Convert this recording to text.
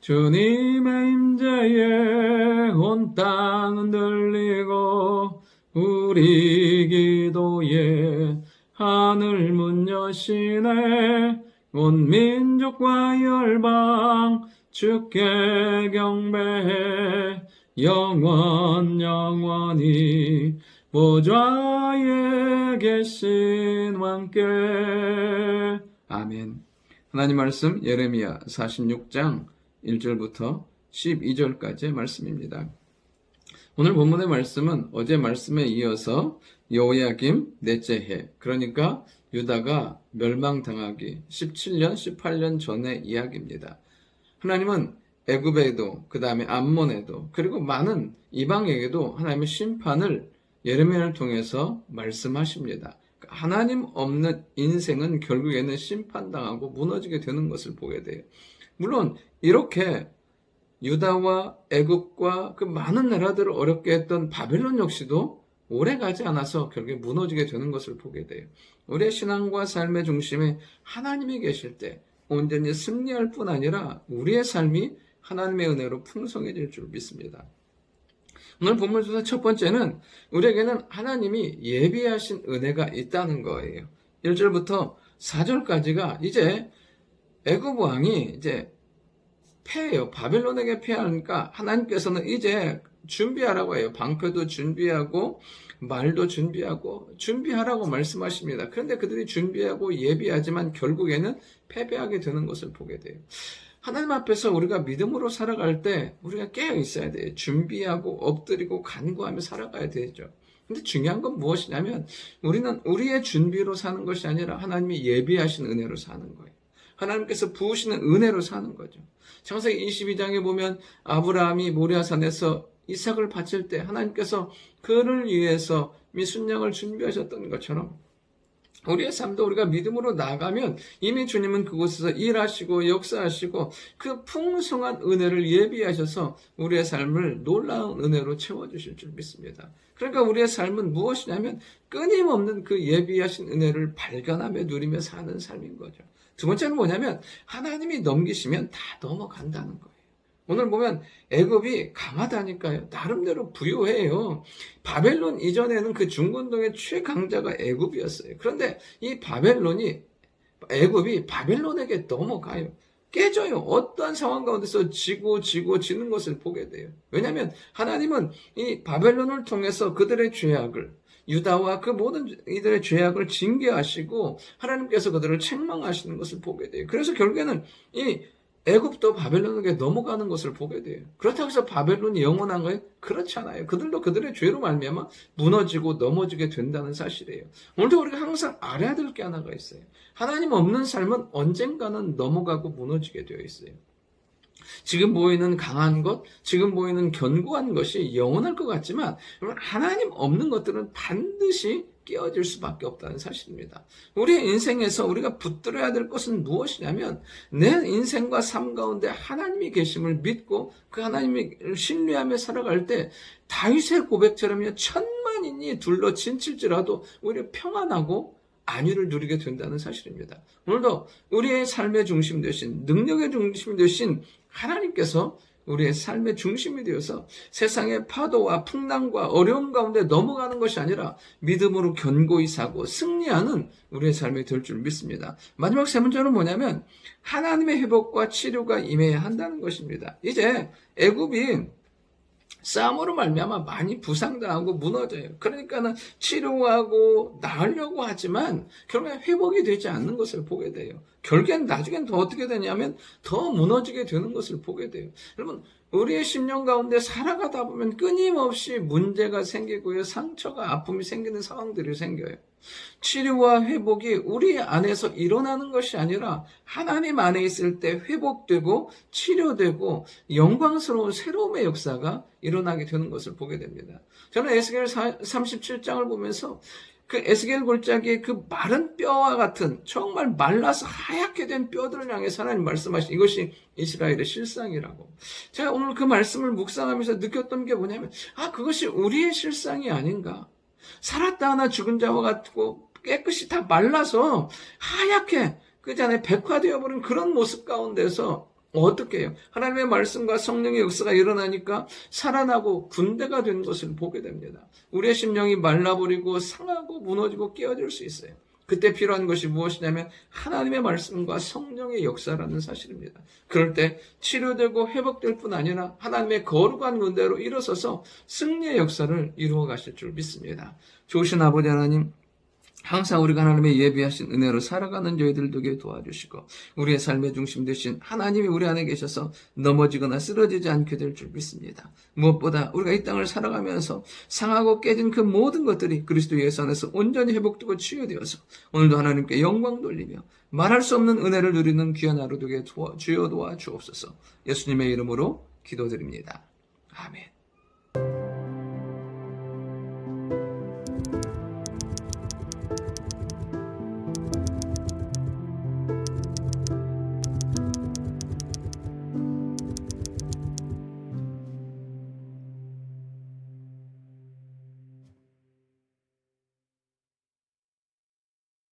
주님의 임재에 온 땅은 들리고 우리 기도에 하늘 문 여시네. 온 민족과 열방 주께 경배해 영원히 보좌에 계신 왕께. 아멘. 하나님 말씀 예레미야 46장 1절부터 12절까지의 말씀입니다. 오늘 본문의 말씀은 어제 말씀에 이어서 여호야김 넷째 해, 그러니까 유다가 멸망당하기 17년, 18년 전의 이야기입니다. 하나님은 애굽에도, 그 다음에 암몬에도, 그리고 많은 이방에게도 하나님의 심판을 예레미야를 통해서 말씀하십니다. 하나님 없는 인생은 결국에는 심판당하고 무너지게 되는 것을 보게 돼요. 물론 이렇게 유다와 애굽과 그 많은 나라들을 어렵게 했던 바벨론 역시도 오래가지 않아서 결국에 무너지게 되는 것을 보게 돼요. 우리의 신앙과 삶의 중심에 하나님이 계실 때 온전히 승리할 뿐 아니라 우리의 삶이 하나님의 은혜로 풍성해질 줄 믿습니다. 오늘 본문 중에서 첫 번째는 우리에게는 하나님이 예비하신 은혜가 있다는 거예요. 1절부터 4절까지가 이제 애굽 왕이 이제 패해요. 바벨론에게 패하니까 하나님께서는 이제 준비하라고 해요. 방패도 준비하고 말도 준비하라고 말씀하십니다. 그런데 그들이 준비하고 예비하지만 결국에는 패배하게 되는 것을 보게 돼요. 하나님 앞에서 우리가 믿음으로 살아갈 때 우리가 깨어 있어야 돼요. 준비하고 엎드리고 간구하며 살아가야 되죠. 근데 중요한 건 무엇이냐면 우리는 우리의 준비로 사는 것이 아니라 하나님이 예비하신 은혜로 사는 거예요. 하나님께서 부으시는 은혜로 사는 거죠. 창세기 22장에 보면 아브라함이 모리아산에서 이삭을 바칠 때 하나님께서 그를 위해서 미순양을 준비하셨던 것처럼 우리의 삶도 우리가 믿음으로 나가면 이미 주님은 그곳에서 일하시고 역사하시고 그 풍성한 은혜를 예비하셔서 우리의 삶을 놀라운 은혜로 채워주실 줄 믿습니다. 그러니까 우리의 삶은 무엇이냐면 끊임없는 그 예비하신 은혜를 발견하며 누리며 사는 삶인 거죠. 두 번째는 뭐냐면 하나님이 넘기시면 다 넘어간다는 거예요. 오늘 보면 애굽이 강하다니까요. 나름대로 부유해요. 바벨론 이전에는 그 중근동의 최강자가 애굽이었어요. 그런데 이 애굽이 바벨론에게 넘어가요. 깨져요. 어떠한 상황 가운데서 지는 것을 보게 돼요. 왜냐하면 하나님은 이 바벨론을 통해서 그들의 죄악을, 유다와 그 모든 이들의 죄악을 징계하시고 하나님께서 그들을 책망하시는 것을 보게 돼요. 그래서 결국에는 이 애굽도 바벨론에게 넘어가는 것을 보게 돼요. 그렇다고 해서 바벨론이 영원한 거예요? 그렇지 않아요. 그들도 그들의 죄로 말미암아 무너지고 넘어지게 된다는 사실이에요. 오늘도 우리가 항상 알아야 될 게 하나가 있어요. 하나님 없는 삶은 언젠가는 넘어가고 무너지게 되어 있어요. 지금 보이는 강한 것, 지금 보이는 견고한 것이 영원할 것 같지만 하나님 없는 것들은 반드시 깨어질 수밖에 없다는 사실입니다. 우리의 인생에서 우리가 붙들어야 될 것은 무엇이냐면 내 인생과 삶 가운데 하나님이 계심을 믿고 그 하나님을 신뢰하며 살아갈 때 다윗의 고백처럼요, 천만인이 둘러친칠지라도 오히려 평안하고 안위를 누리게 된다는 사실입니다. 오늘도 우리의 삶의 중심 되신, 능력의 중심 되신 하나님께서 우리의 삶의 중심이 되어서 세상의 파도와 풍랑과 어려움 가운데 넘어가는 것이 아니라 믿음으로 견고히 사고 승리하는 우리의 삶이 될 줄 믿습니다. 마지막 세 문제는 뭐냐면 하나님의 회복과 치료가 임해야 한다는 것입니다. 이제 애굽이 싸움으로 말미암아 많이 부상당하고 무너져요. 그러니까는 치료하고 나으려고 하지만 결국엔 회복이 되지 않는 것을 보게 돼요. 결국엔 나중엔 더 어떻게 되냐면 더 무너지게 되는 것을 보게 돼요. 여러분, 우리의 심령 가운데 살아가다 보면 끊임없이 문제가 생기고요, 상처가 아픔이 생기는 상황들이 생겨요. 치료와 회복이 우리 안에서 일어나는 것이 아니라 하나님 안에 있을 때 회복되고 치료되고 영광스러운 새로움의 역사가 일어나게 되는 것을 보게 됩니다. 저는 에스겔 37장을 보면서 그 에스겔 골짜기의 그 마른 뼈와 같은 정말 말라서 하얗게 된 뼈들을 향해서 하나님 말씀하신 이것이 이스라엘의 실상이라고. 제가 오늘 그 말씀을 묵상하면서 느꼈던 게 뭐냐면 그것이 우리의 실상이 아닌가. 살았다 하나 죽은 자와 같고 깨끗이 다 말라서 하얗게 그전에 백화되어버린 그런 모습 가운데서 어떻게 해요? 하나님의 말씀과 성령의 역사가 일어나니까 살아나고 군대가 된 것을 보게 됩니다. 우리의 심령이 말라버리고 상하고 무너지고 깨어질 수 있어요. 그때 필요한 것이 무엇이냐면 하나님의 말씀과 성령의 역사라는 사실입니다. 그럴 때 치료되고 회복될 뿐 아니라 하나님의 거룩한 군대로 일어서서 승리의 역사를 이루어 가실 줄 믿습니다. 좋으신 아버지 하나님, 항상 우리가 하나님의 예비하신 은혜로 살아가는 저희들 되게 도와주시고 우리의 삶의 중심 되신 하나님이 우리 안에 계셔서 넘어지거나 쓰러지지 않게 될 줄 믿습니다. 무엇보다 우리가 이 땅을 살아가면서 상하고 깨진 그 모든 것들이 그리스도 예수 안에서 온전히 회복되고 치유되어서 오늘도 하나님께 영광 돌리며 말할 수 없는 은혜를 누리는 귀한 하루 되게 주여 도와주옵소서. 예수님의 이름으로 기도드립니다. 아멘.